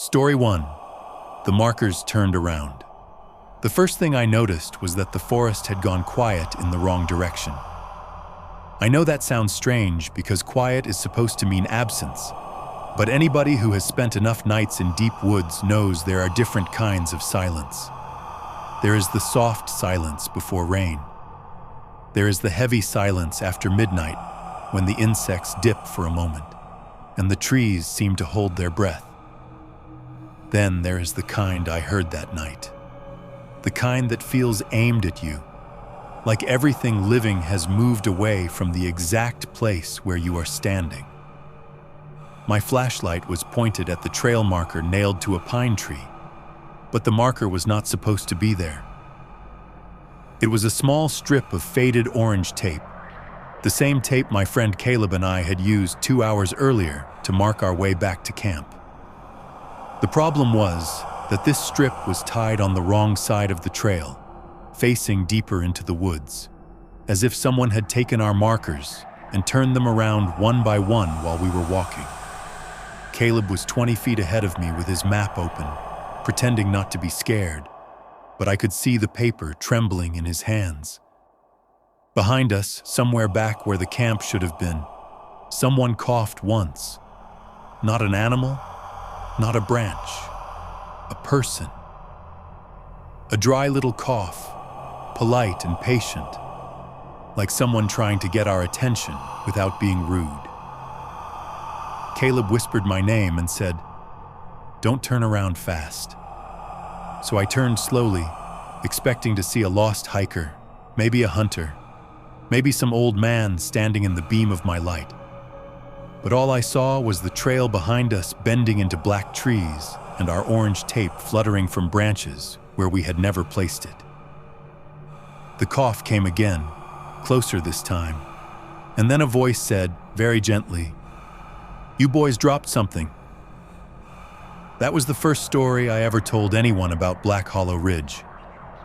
Story 1. The markers turned around. The first thing I noticed was that the forest had gone quiet in the wrong direction. I know that sounds strange because quiet is supposed to mean absence, but anybody who has spent enough nights in deep woods knows there are different kinds of silence. There is the soft silence before rain. There is the heavy silence after midnight when the insects dip for a moment and the trees seem to hold their breath. Then there is the kind I heard that night. The kind that feels aimed at you, like everything living has moved away from the exact place where you are standing. My flashlight was pointed at the trail marker nailed to a pine tree, but the marker was not supposed to be there. It was a small strip of faded orange tape, the same tape my friend Caleb and I had used 2 hours earlier to mark our way back to camp. The problem was that this strip was tied on the wrong side of the trail, facing deeper into the woods, as if someone had taken our markers and turned them around one by one while we were walking. Caleb was 20 feet ahead of me with his map open, pretending not to be scared, but I could see the paper trembling in his hands. Behind us, somewhere back where the camp should have been, someone coughed once. Not an animal, not a branch, a person. A dry little cough, polite and patient, like someone trying to get our attention without being rude. Caleb whispered my name and said, "Don't turn around fast." So I turned slowly, expecting to see a lost hiker, maybe a hunter, maybe some old man standing in the beam of my light. But all I saw was the trail behind us bending into black trees and our orange tape fluttering from branches where we had never placed it. The cough came again, closer this time, and then a voice said, very gently, "You boys dropped something." That was the first story I ever told anyone about Black Hollow Ridge,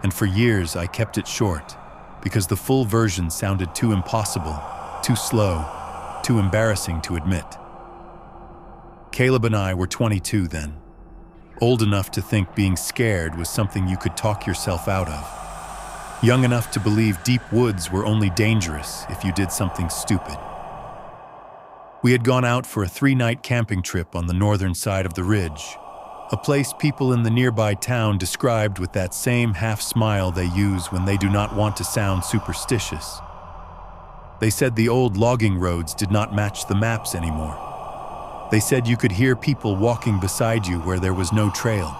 and for years I kept it short because the full version sounded too impossible, too slow, too embarrassing to admit. Caleb and I were 22 then, old enough to think being scared was something you could talk yourself out of, young enough to believe deep woods were only dangerous if you did something stupid. We had gone out for a 3-night camping trip on the northern side of the ridge, a place people in the nearby town described with that same half-smile they use when they do not want to sound superstitious. They said the old logging roads did not match the maps anymore. They said you could hear people walking beside you where there was no trail.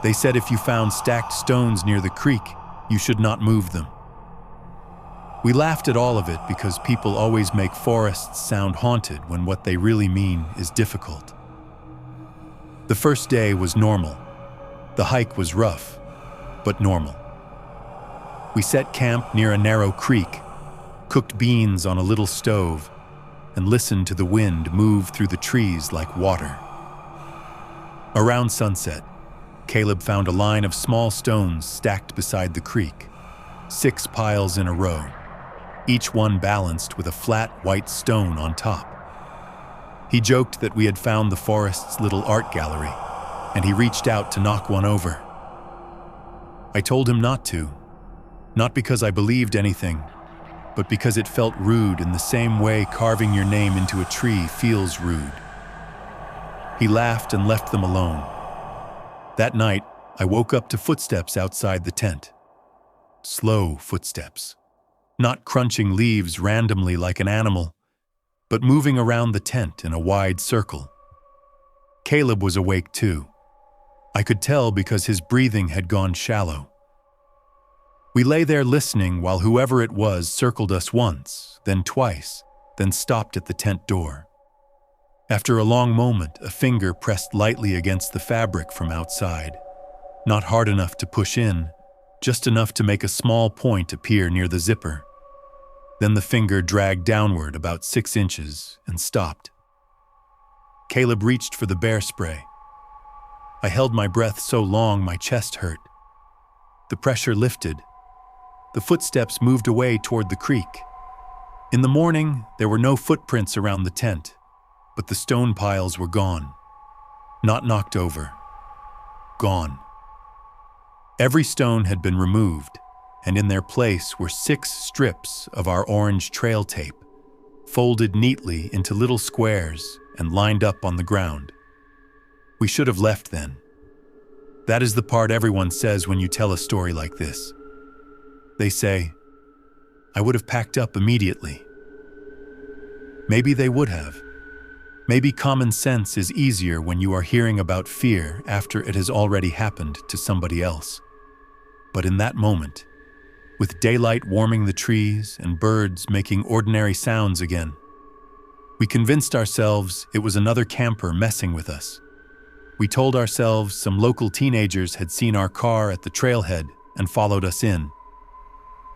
They said if you found stacked stones near the creek, you should not move them. We laughed at all of it because people always make forests sound haunted when what they really mean is difficult. The first day was normal. The hike was rough, but normal. We set camp near a narrow creek, cooked beans on a little stove, and listened to the wind move through the trees like water. Around sunset, Caleb found a line of small stones stacked beside the creek, 6 piles in a row, each one balanced with a flat white stone on top. He joked that we had found the forest's little art gallery, and he reached out to knock one over. I told him not to, not because I believed anything, but because it felt rude in the same way carving your name into a tree feels rude. He laughed and left them alone. That night, I woke up to footsteps outside the tent. Slow footsteps, not crunching leaves randomly like an animal, but moving around the tent in a wide circle. Caleb was awake too. I could tell because his breathing had gone shallow. We lay there listening while whoever it was circled us once, then twice, then stopped at the tent door. After a long moment, a finger pressed lightly against the fabric from outside, not hard enough to push in, just enough to make a small point appear near the zipper. Then the finger dragged downward about 6 inches and stopped. Caleb reached for the bear spray. I held my breath so long my chest hurt. The pressure lifted. The footsteps moved away toward the creek. In the morning, there were no footprints around the tent, but the stone piles were gone. Not knocked over. Gone. Every stone had been removed, and in their place were 6 strips of our orange trail tape, folded neatly into little squares and lined up on the ground. We should have left then. That is the part everyone says when you tell a story like this. They say, I would have packed up immediately. Maybe they would have. Maybe common sense is easier when you are hearing about fear after it has already happened to somebody else. But in that moment, with daylight warming the trees and birds making ordinary sounds again, we convinced ourselves it was another camper messing with us. We told ourselves some local teenagers had seen our car at the trailhead and followed us in.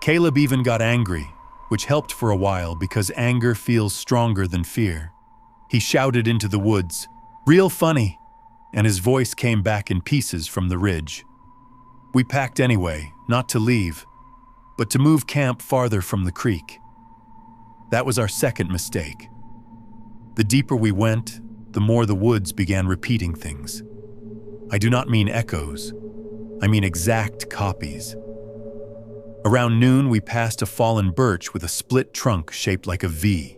Caleb even got angry, which helped for a while because anger feels stronger than fear. He shouted into the woods, "Real funny," and his voice came back in pieces from the ridge. We packed anyway, not to leave, but to move camp farther from the creek. That was our second mistake. The deeper we went, the more the woods began repeating things. I do not mean echoes. I mean exact copies. Around noon, we passed a fallen birch with a split trunk shaped like a V.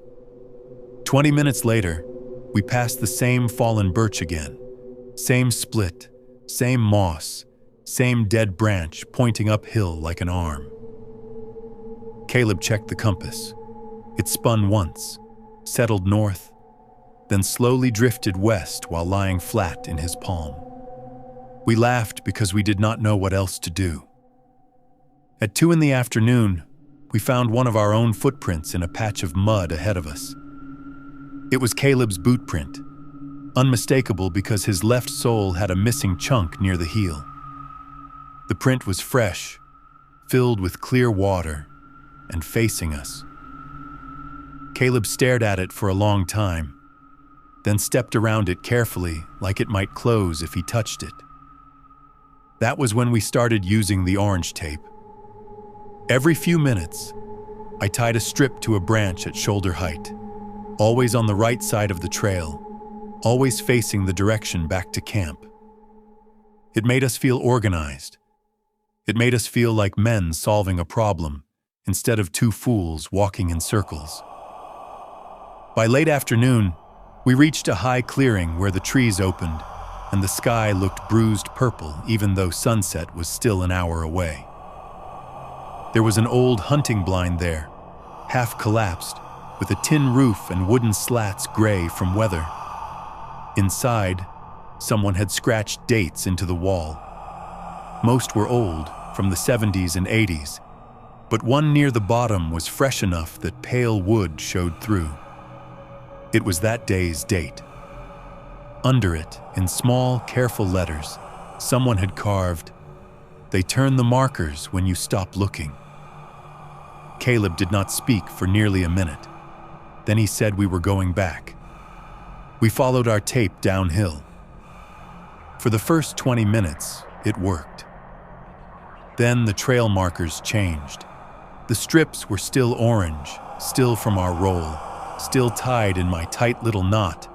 20 minutes later, we passed the same fallen birch again. Same split, same moss, same dead branch pointing uphill like an arm. Caleb checked the compass. It spun once, settled north, then slowly drifted west while lying flat in his palm. We laughed because we did not know what else to do. At 2 p.m, we found one of our own footprints in a patch of mud ahead of us. It was Caleb's boot print, unmistakable because his left sole had a missing chunk near the heel. The print was fresh, filled with clear water, and facing us. Caleb stared at it for a long time, then stepped around it carefully like it might close if he touched it. That was when we started using the orange tape. Every few minutes, I tied a strip to a branch at shoulder height, always on the right side of the trail, always facing the direction back to camp. It made us feel organized. It made us feel like men solving a problem instead of 2 fools walking in circles. By late afternoon, we reached a high clearing where the trees opened and the sky looked bruised purple even though sunset was still an hour away. There was an old hunting blind there, half collapsed, with a tin roof and wooden slats gray from weather. Inside, someone had scratched dates into the wall. Most were old, from the 70s and 80s, but one near the bottom was fresh enough that pale wood showed through. It was that day's date. Under it, in small, careful letters, someone had carved, "They turn the markers when you stop looking." Caleb did not speak for nearly a minute. Then he said we were going back. We followed our tape downhill. For the first 20 minutes, it worked. Then the trail markers changed. The strips were still orange, still from our roll, still tied in my tight little knot,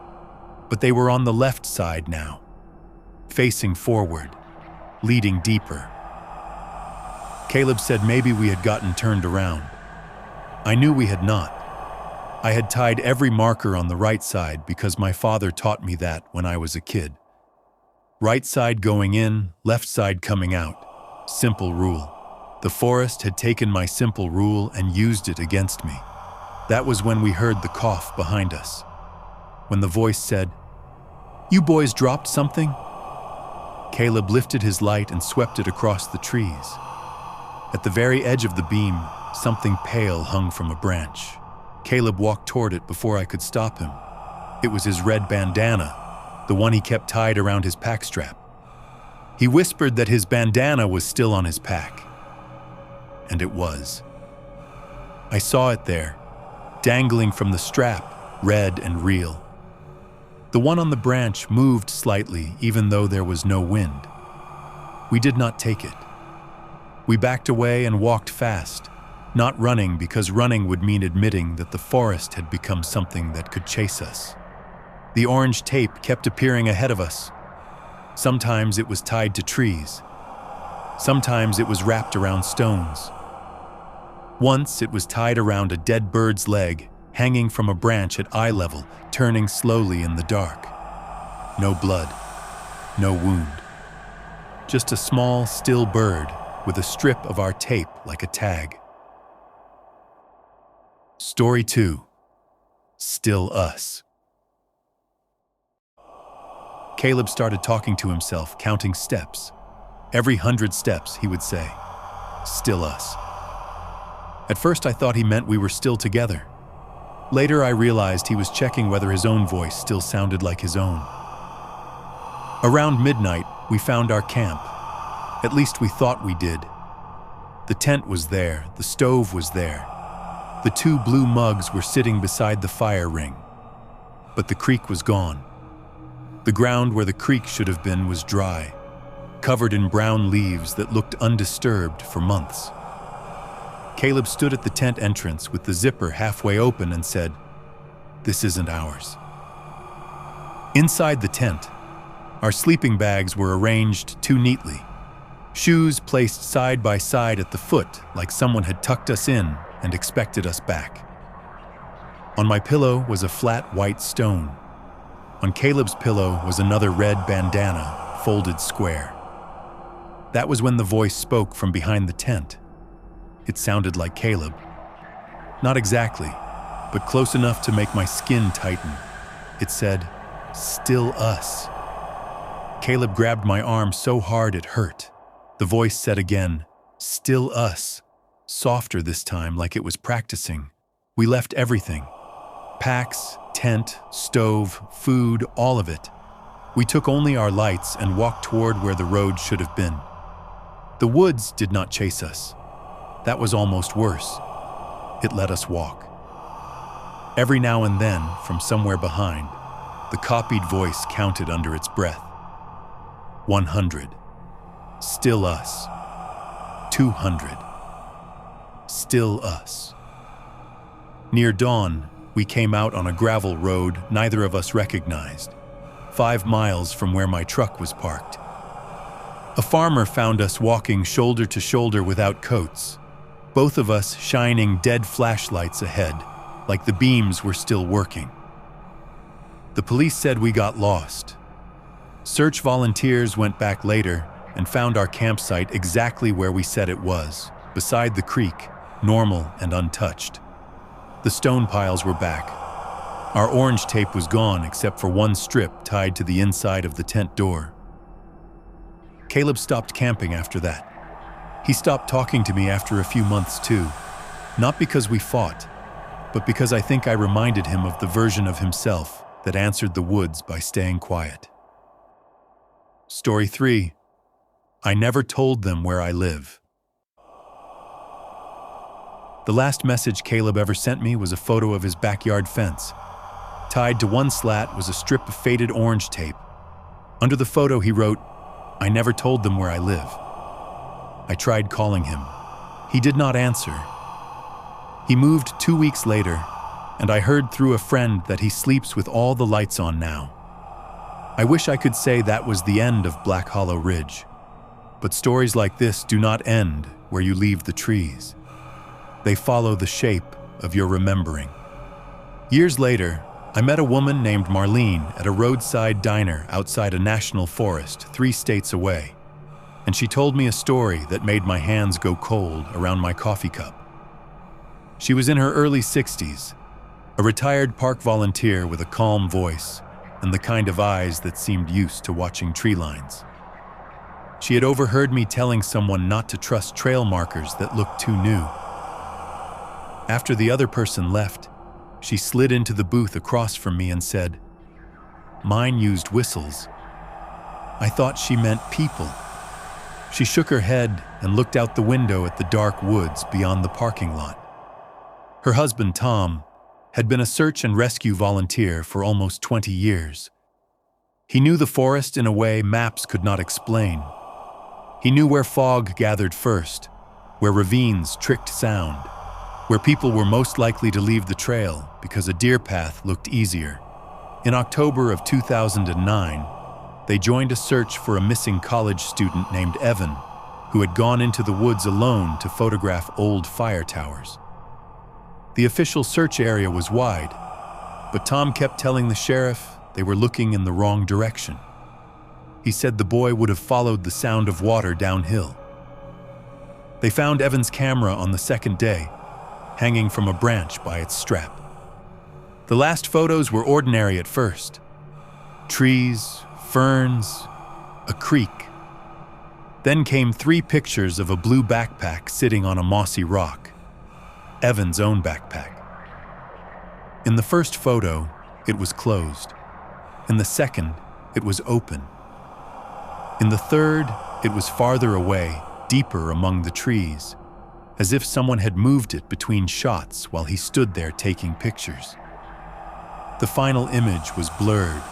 but they were on the left side now, facing forward, leading deeper. Caleb said maybe we had gotten turned around. I knew we had not. I had tied every marker on the right side because my father taught me that when I was a kid. Right side going in, left side coming out. Simple rule. The forest had taken my simple rule and used it against me. That was when we heard the cough behind us. When the voice said, "You boys dropped something?" Caleb lifted his light and swept it across the trees. At the very edge of the beam, something pale hung from a branch. Caleb walked toward it before I could stop him. It was his red bandana, the one he kept tied around his pack strap. He whispered that his bandana was still on his pack. And it was. I saw it there, dangling from the strap, red and real. The one on the branch moved slightly even though there was no wind. We did not take it. We backed away and walked fast, not running because running would mean admitting that the forest had become something that could chase us. The orange tape kept appearing ahead of us, Sometimes it was tied to trees. Sometimes it was wrapped around stones. Once it was tied around a dead bird's leg, hanging from a branch at eye level, turning slowly in the dark. No blood, no wound. Just a small, still bird with a strip of our tape like a tag. Story 2. Still Us. Caleb started talking to himself, counting steps. Every 100 steps, he would say, "Still us." At first I thought he meant we were still together. Later I realized he was checking whether his own voice still sounded like his own. Around midnight, we found our camp. At least we thought we did. The tent was there, the stove was there. The 2 blue mugs were sitting beside the fire ring. But the creek was gone. The ground where the creek should have been was dry, covered in brown leaves that looked undisturbed for months. Caleb stood at the tent entrance with the zipper halfway open and said, "This isn't ours." Inside the tent, our sleeping bags were arranged too neatly, shoes placed side by side at the foot like someone had tucked us in and expected us back. On my pillow was a flat white stone. On Caleb's pillow was another red bandana, folded square. That was when the voice spoke from behind the tent. It sounded like Caleb. Not exactly, but close enough to make my skin tighten. It said, "Still us." Caleb grabbed my arm so hard it hurt. The voice said again, "Still us," softer this time, like it was practicing. We left everything. Packs, tent, stove, food, all of it. We took only our lights and walked toward where the road should have been. The woods did not chase us. That was almost worse. It let us walk. Every now and then, from somewhere behind, the copied voice counted under its breath. 100. Still us. 200. Still us. Near dawn, we came out on a gravel road neither of us recognized, 5 miles from where my truck was parked. A farmer found us walking shoulder to shoulder without coats, both of us shining dead flashlights ahead, like the beams were still working. The police said we got lost. Search volunteers went back later and found our campsite exactly where we said it was, beside the creek, normal and untouched. The stone piles were back. Our orange tape was gone except for one strip tied to the inside of the tent door. Caleb stopped camping after that. He stopped talking to me after a few months too, not because we fought, but because I think I reminded him of the version of himself that answered the woods by staying quiet. Story 3. I never told them where I live. The last message Caleb ever sent me was a photo of his backyard fence. Tied to one slat was a strip of faded orange tape. Under the photo he wrote, "I never told them where I live." I tried calling him. He did not answer. He moved 2 weeks later, and I heard through a friend that he sleeps with all the lights on now. I wish I could say that was the end of Black Hollow Ridge. But stories like this do not end where you leave the trees. They follow the shape of your remembering. Years later, I met a woman named Marlene at a roadside diner outside a national forest 3 states away, and she told me a story that made my hands go cold around my coffee cup. She was in her early 60s, a retired park volunteer with a calm voice and the kind of eyes that seemed used to watching tree lines. She had overheard me telling someone not to trust trail markers that looked too new. After the other person left, she slid into the booth across from me and said, "Mine used whistles." I thought she meant people. She shook her head and looked out the window at the dark woods beyond the parking lot. Her husband, Tom, had been a search and rescue volunteer for almost 20 years. He knew the forest in a way maps could not explain. He knew where fog gathered first, where ravines tricked sound, where people were most likely to leave the trail because a deer path looked easier. In October of 2009, they joined a search for a missing college student named Evan, who had gone into the woods alone to photograph old fire towers. The official search area was wide, but Tom kept telling the sheriff they were looking in the wrong direction. He said the boy would have followed the sound of water downhill. They found Evan's camera on the second day, hanging from a branch by its strap. The last photos were ordinary at first. Trees, ferns, a creek. Then came 3 pictures of a blue backpack sitting on a mossy rock, Evan's own backpack. In the first photo, it was closed. In the second, it was open. In the third, it was farther away, deeper among the trees, as if someone had moved it between shots while he stood there taking pictures. The final image was blurred,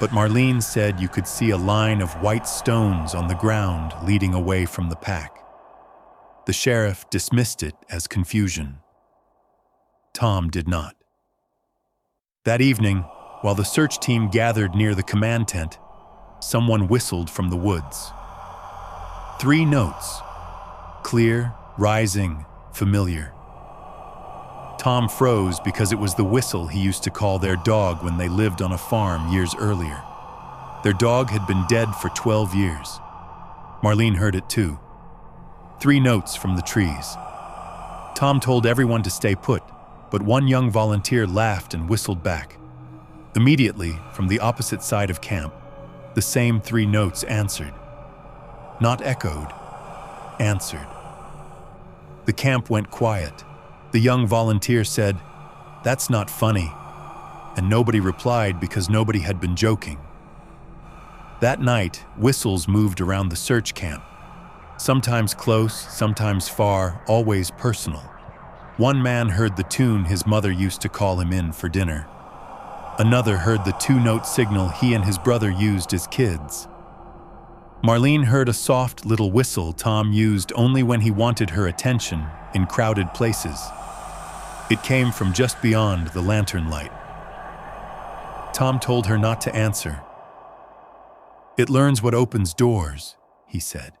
but Marlene said you could see a line of white stones on the ground leading away from the pack. The sheriff dismissed it as confusion. Tom did not. That evening, while the search team gathered near the command tent, someone whistled from the woods. 3 notes, clear, rising, familiar. Tom froze because it was the whistle he used to call their dog when they lived on a farm years earlier. Their dog had been dead for 12 years. Marlene heard it too. 3 notes from the trees. Tom told everyone to stay put, but one young volunteer laughed and whistled back. Immediately, from the opposite side of camp, the same 3 notes answered. Not echoed, answered. The camp went quiet. The young volunteer said, "That's not funny," and nobody replied because nobody had been joking. That night, whistles moved around the search camp. Sometimes close, sometimes far, always personal. One man heard the tune his mother used to call him in for dinner. Another heard the 2-note signal he and his brother used as kids. Marlene heard a soft little whistle Tom used only when he wanted her attention in crowded places. It came from just beyond the lantern light. Tom told her not to answer. "It learns what opens doors," he said.